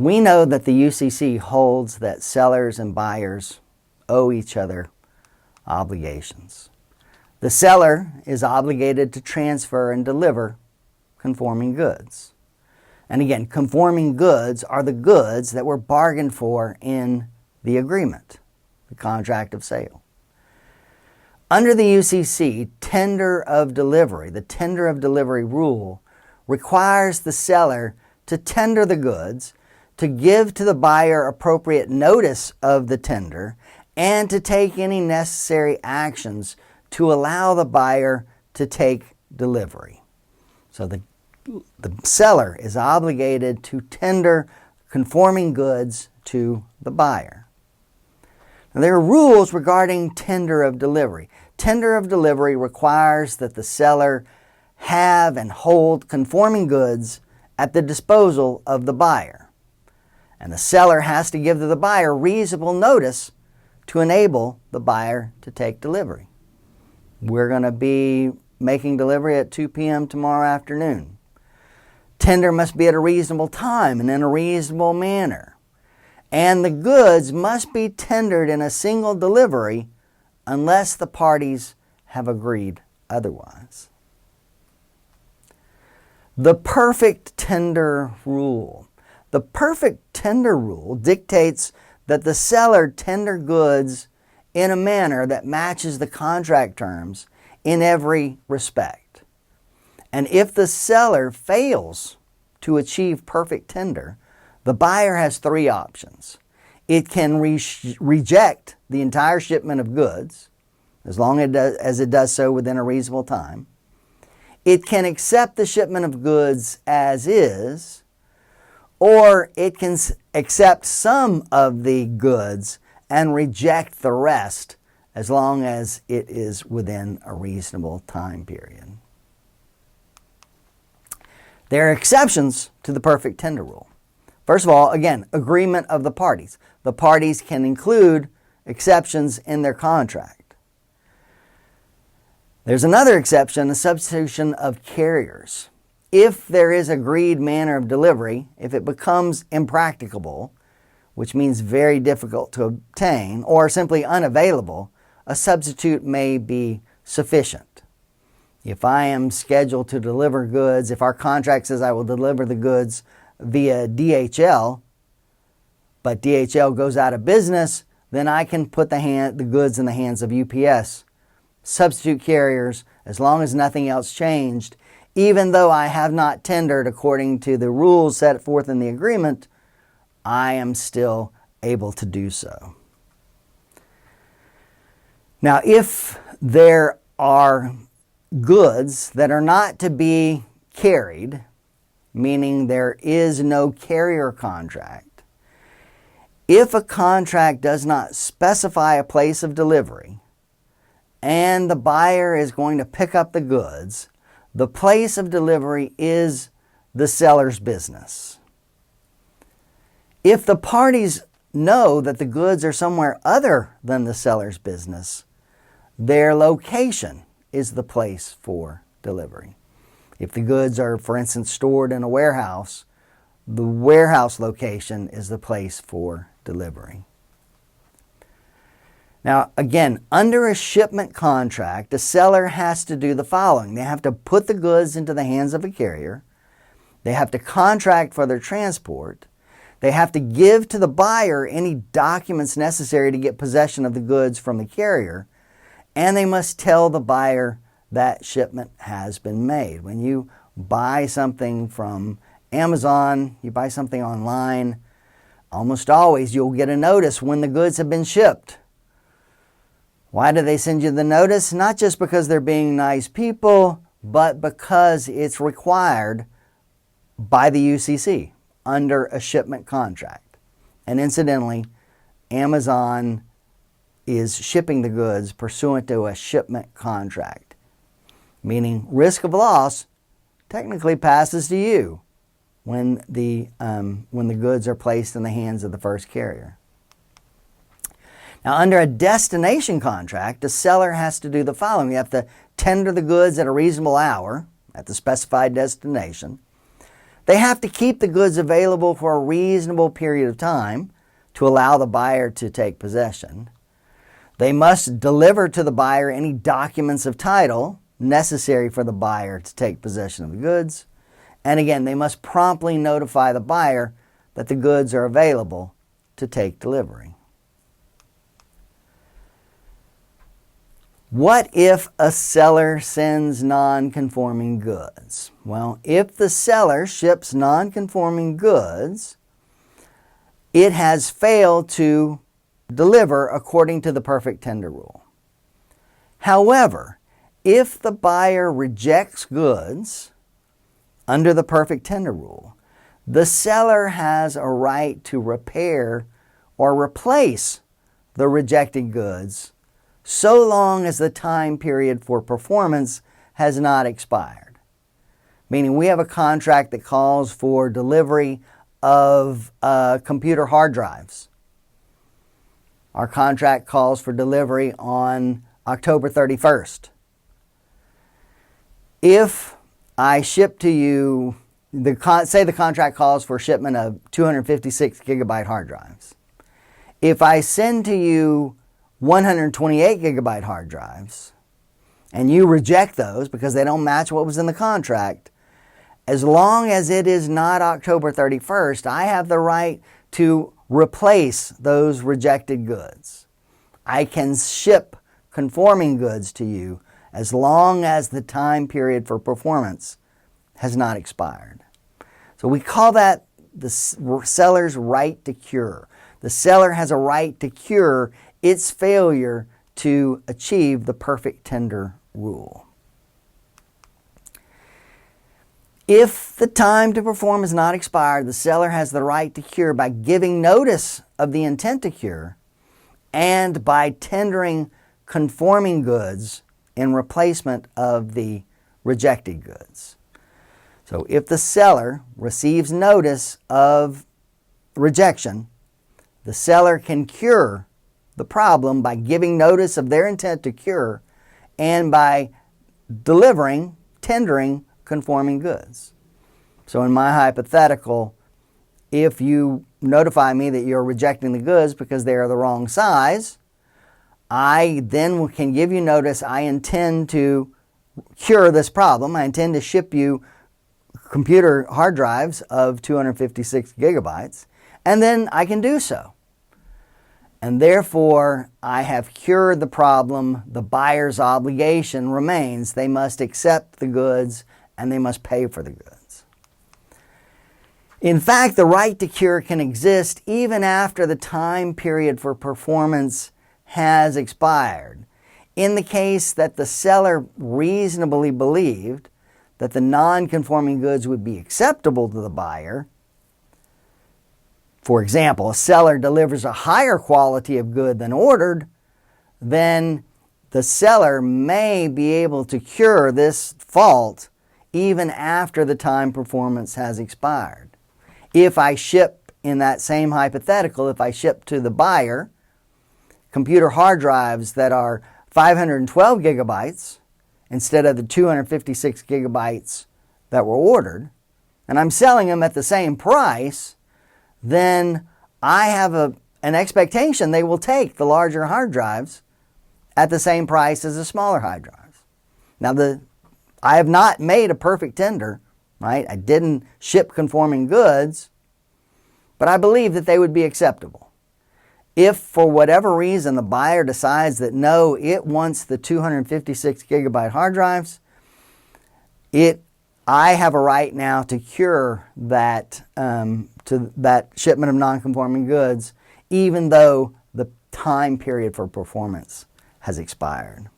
We know that the UCC holds that sellers and buyers owe each other obligations. The seller is obligated to transfer and deliver conforming goods. And again, conforming goods are the goods that were bargained for in the agreement, the contract of sale. Under the UCC, tender of delivery, the tender of delivery rule requires the seller to tender the goods, to give to the buyer appropriate notice of the tender, and to take any necessary actions to allow the buyer to take delivery. So the seller is obligated to tender conforming goods to the buyer. Now, there are rules regarding tender of delivery. Tender of delivery requires that the seller have and hold conforming goods at the disposal of the buyer. And the seller has to give to the buyer reasonable notice to enable the buyer to take delivery. We're going to be making delivery at 2 p.m. tomorrow afternoon. Tender must be at a reasonable time and in a reasonable manner. And the goods must be tendered in a single delivery unless the parties have agreed otherwise. The perfect tender rule. The perfect tender rule dictates that the seller tender goods in a manner that matches the contract terms in every respect. And if the seller fails to achieve perfect tender, the buyer has three options. It can reject the entire shipment of goods, as long as it does so within a reasonable time. It can accept the shipment of goods as is, or it can accept some of the goods and reject the rest as long as it is within a reasonable time period. There are exceptions to the perfect tender rule. First of all, again, agreement of the parties. The parties can include exceptions in their contract. There's another exception, the substitution of carriers. If there is agreed manner of delivery, if it becomes impracticable, which means very difficult to obtain, or simply unavailable, a substitute may be sufficient. If I am scheduled to deliver goods, if our contract says I will deliver the goods via DHL, but DHL goes out of business, then I can put the goods in the hands of UPS. Substitute carriers, as long as nothing else changed, even though I have not tendered according to the rules set forth in the agreement, I am still able to do so. Now, if there are goods that are not to be carried, meaning there is no carrier contract, if a contract does not specify a place of delivery and the buyer is going to pick up the goods, the place of delivery is the seller's business. If the parties know that the goods are somewhere other than the seller's business, their location is the place for delivery. If the goods are, for instance, stored in a warehouse, the warehouse location is the place for delivery. Now, again, under a shipment contract, the seller has to do the following. They have to put the goods into the hands of a carrier. They have to contract for their transport. They have to give to the buyer any documents necessary to get possession of the goods from the carrier. And they must tell the buyer that shipment has been made. When you buy something from Amazon, you buy something online, almost always you'll get a notice when the goods have been shipped. Why do they send you the notice? Not just because they're being nice people, but because it's required by the UCC under a shipment contract. And incidentally, Amazon is shipping the goods pursuant to a shipment contract, meaning risk of loss technically passes to you when the goods are placed in the hands of the first carrier. Now, under a destination contract, the seller has to do the following. You have to tender the goods at a reasonable hour at the specified destination. They have to keep the goods available for a reasonable period of time to allow the buyer to take possession. They must deliver to the buyer any documents of title necessary for the buyer to take possession of the goods. And again, they must promptly notify the buyer that the goods are available to take delivery. What if a seller sends non-conforming goods? Well, if the seller ships non-conforming goods, it has failed to deliver according to the perfect tender rule. However, if the buyer rejects goods under the perfect tender rule, the seller has a right to repair or replace the rejected goods so long as the time period for performance has not expired. Meaning we have a contract that calls for delivery of computer hard drives. Our contract calls for delivery on October 31st. If I ship to you, say the contract calls for shipment of 256 gigabyte hard drives. If I send to you 128 gigabyte hard drives, and you reject those because they don't match what was in the contract, as long as it is not October 31st, I have the right to replace those rejected goods. I can ship conforming goods to you as long as the time period for performance has not expired. So we call that the seller's right to cure. The seller has a right to cure its failure to achieve the perfect tender rule. If the time to perform is not expired, the seller has the right to cure by giving notice of the intent to cure and by tendering conforming goods in replacement of the rejected goods. So if the seller receives notice of rejection, the seller can cure the problem by giving notice of their intent to cure and by tendering conforming goods. So in my hypothetical, if you notify me that you're rejecting the goods because they are the wrong size, I then can give you notice I intend to cure this problem. I intend to ship you computer hard drives of 256 gigabytes, and then I can do so. And therefore, I have cured the problem. The buyer's obligation remains. They must accept the goods and they must pay for the goods. In fact, the right to cure can exist even after the time period for performance has expired. In the case that the seller reasonably believed that the non-conforming goods would be acceptable to the buyer. For example, a seller delivers a higher quality of good than ordered, then the seller may be able to cure this fault even after the time performance has expired. If I ship, in that same hypothetical, if I ship to the buyer computer hard drives that are 512 gigabytes instead of the 256 gigabytes that were ordered, and I'm selling them at the same price, then I have an expectation they will take the larger hard drives at the same price as the smaller hard drives. Now, I have not made a perfect tender, right? I didn't ship conforming goods, but I believe that they would be acceptable. If for whatever reason the buyer decides that no, it wants the 256 gigabyte hard drives, I have a right now to cure that shipment of non-conforming goods, even though the time period for performance has expired.